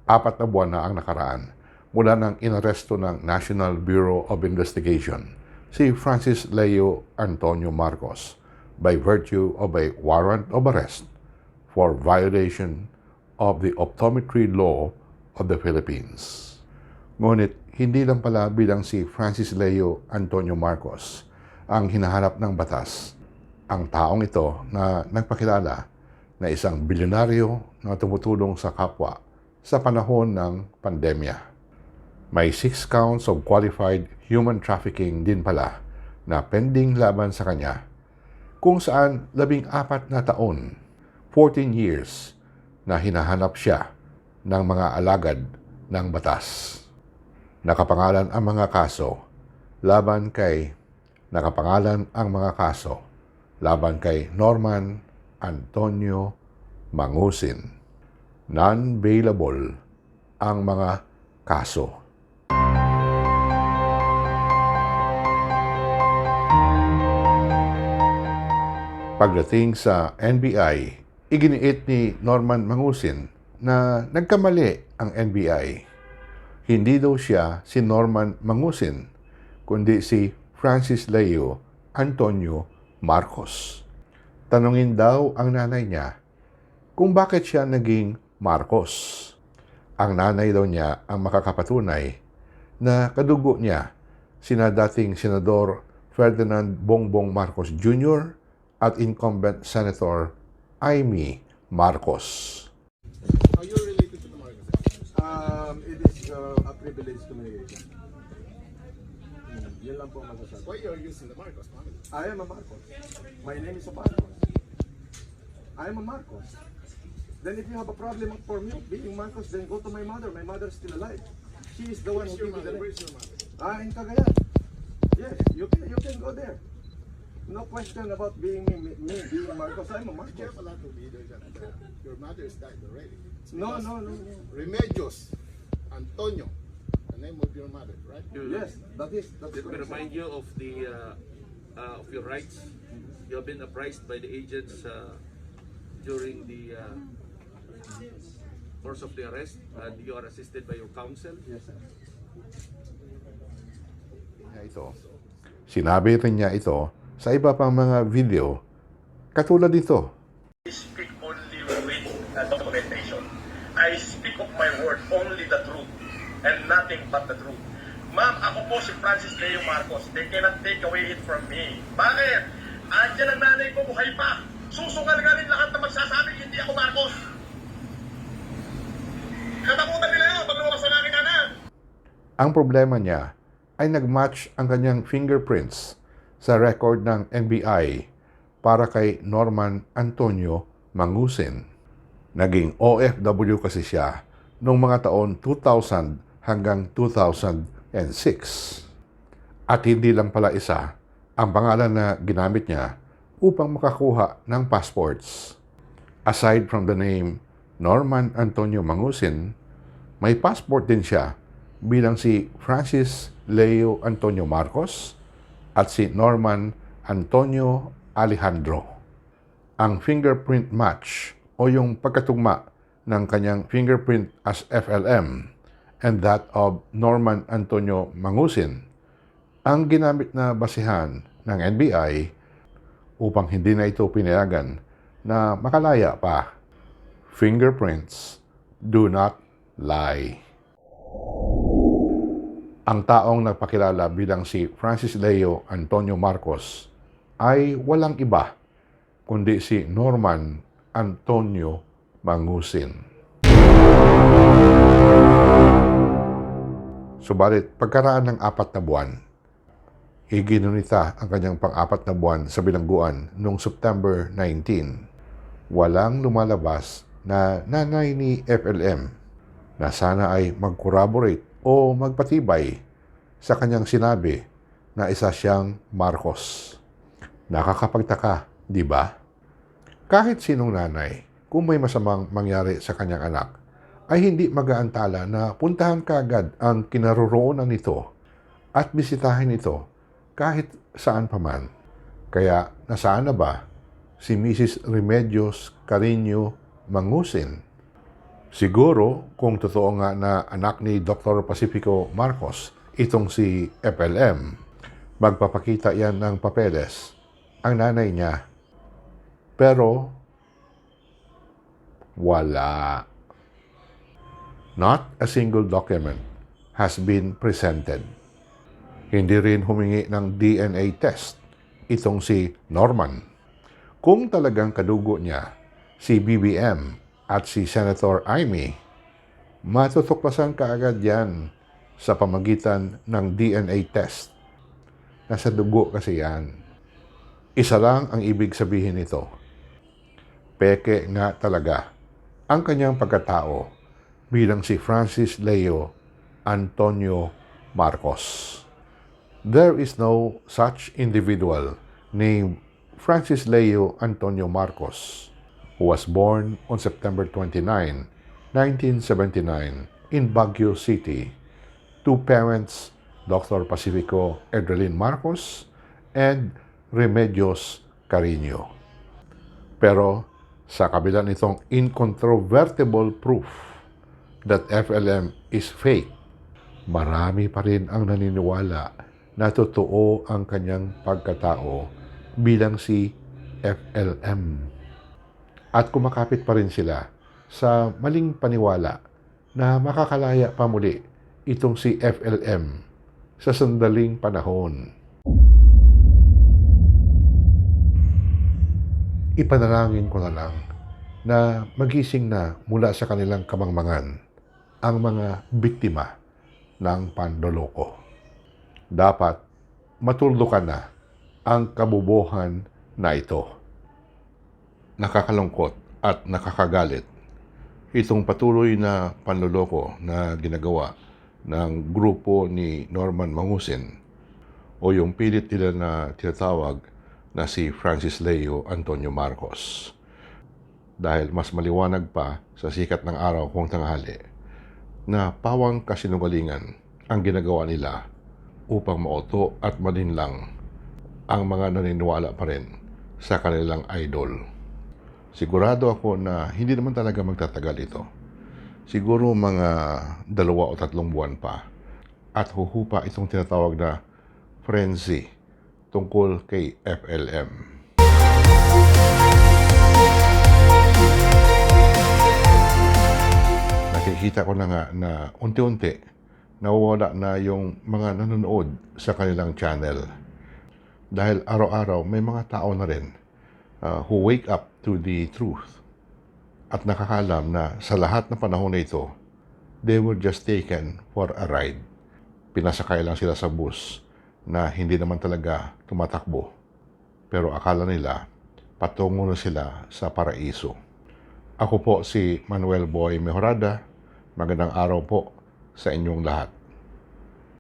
4 na buwan na ang nakaraan mula nang inaresto ng National Bureau of Investigation si Francis Leo Antonio Marcos by virtue of a warrant of arrest for violation of the optometry law of the Philippines. Ngunit hindi lang pala bilang si Francis Leo Antonio Marcos ang hinahanap ng batas. Ang taong ito na nagpakilala na isang bilyonaryo na tumutulong sa kapwa sa panahon ng pandemya. May 6 counts of qualified human trafficking din pala na pending laban sa kanya, kung saan 14 na taon, 14 years, na hinahanap siya ng mga alagad ng batas. Nakapangalan ang mga kaso laban kay Norman Antonio Mangusin. Non-bailable ang mga kaso. Pagdating sa NBI, iginiit ni Norman Mangusin na nagkamali ang NBI. Hindi daw siya si Norman Mangusin, kundi si Francis Leo Antonio Marcos. Tanungin daw ang nanay niya kung bakit siya naging Marcos. Ang nanay daw niya ang makakapatunay na kadugo niya sina dating Senador Ferdinand Bongbong Marcos Jr. at incumbent Senator Amy Marcos. Are you related to the Marcos? It is a privileged communication. Yun lang po ang masasabi. Why you're using the Marcos family? I am a Marcos. My name is a Marcos. I am a Marcos. Then if you have a problem for me being Marcos, then go to my mother. My mother is still alive. She is the one who Where's your gave me the mother? name. Where's your mother? In Cagayan. Yes, you can go there. No question about being me being Marcos. I'm a Be Marcos. careful not to be there. Your mother is died already. It's No. because Remedios Antonio, the name of your mother, right? Yes, that is Let me correct. remind you of the of your rights. You have been apprised by the agents during the course of the arrest, and you are assisted by your counsel. Yes, sir. Ito. Sinabi rin niya ito sa iba pang mga video katulad dito. I speak only with documentation. I speak of my word, only the truth, and nothing but the truth. Ma'am, ako po si Francis Leo Marcos. They cannot take away it from me. Bakit? Andiyan ang nanay ko, buhay pa. Susungal-galin lahat na magsasabi, hindi ako Marcos. Katakutan nila yun pag lumabas sa akin anak. Ang problema niya ay nag-match ang kanyang fingerprints sa record ng NBI para kay Norman Antonio Mangusin. Naging OFW kasi siya noong mga taon 2000 hanggang 2006. At hindi lang pala isa ang pangalan na ginamit niya upang makakuha ng passports. Aside from the name Norman Antonio Mangusin, may passport din siya bilang si Francis Leo Antonio Marcos at si Norman Antonio Alejandro. Ang fingerprint match o yung pagkatugma ng kanyang fingerprint as FLM and that of Norman Antonio Mangusin ang ginamit na basihan ng NBI upang hindi na ito pinayagan na makalaya pa. Fingerprints do not lie. Ang taong nagpakilala bilang si Francis Leo Antonio Marcos ay walang iba kundi si Norman Antonio Mangusin. Subalit pagkaraan ng 4 na buwan, iginunita ang kanyang pang-4 na buwan sa bilangguan noong September 19. Walang lumalabas na nanay ni FLM na sana ay mag-corroborate o magpatibay sa kanyang sinabi na isa siyang Marcos. Nakakapagtaka, di ba? Kahit sinong nanay, kung may masamang mangyari sa kanyang anak, ay hindi mag-aantala na puntahan kaagad ang kinaroroonan nito at bisitahin ito kahit saan paman. Kaya nasaan na ba si Mrs. Remedios Carino Mangusin? Siguro kung totoo nga na anak ni Dr. Pacifico Marcos itong si FLM, magpapakita yan ng papeles ang nanay niya. Pero wala. Not a single document has been presented. Hindi rin humingi ng DNA test itong si Norman. Kung talagang kadugo niya si BBM at si Senator Amy, matutuklasan kaagad yan sa pamagitan ng DNA test. Nasa dugo kasi yan. Isa lang ang ibig sabihin nito. Peke nga talaga ang kanyang pagkatao bilang si Francis Leo Antonio Marcos. There is no such individual named Francis Leo Antonio Marcos, who was born on September 29, 1979 in Baguio City to parents Dr. Pacifico Edralin Marcos and Remedios Carino. Pero sa kabila nitong incontrovertible proof that FLM is fake, marami pa rin ang naniniwala na totoo ang kanyang pagkatao bilang si FLM. At kumakapit pa rin sila sa maling paniwala na makakalaya pa muli itong si FLM sa sandaling panahon. Ipanalangin ko na lang na magising na mula sa kanilang kamangmangan ang mga biktima ng panloloko. Dapat matuldukan na ang kabubuhan na ito. Nakakalungkot at nakakagalit itong patuloy na panloloko na ginagawa ng grupo ni Norman Mangusin o yung pilit nila na tinatawag na si Francis Leo Antonio Marcos. Dahil mas maliwanag pa sa sikat ng araw kung tanghali na pawang kasinungalingan ang ginagawa nila upang mauto at malinlang ang mga naniniwala pa rin sa kanilang idol. Sigurado ako na hindi naman talaga magtatagal ito. Siguro mga 2 o 3 buwan pa at huhupa itong tinatawag na frenzy tungkol kay FLM. Nakikita ko na nga na unti-unti nawawala na yung mga nanonood sa kanilang channel. Dahil araw-araw may mga tao na rin who wake up to the truth at nakakalam na sa lahat ng panahon na ito, they were just taken for a ride. Pinasakay lang sila sa bus na hindi naman talaga tumatakbo. Pero akala nila, patungo na sila sa paraiso. Ako po si Manuel Boy Mejorada. Magandang araw po sa inyong lahat.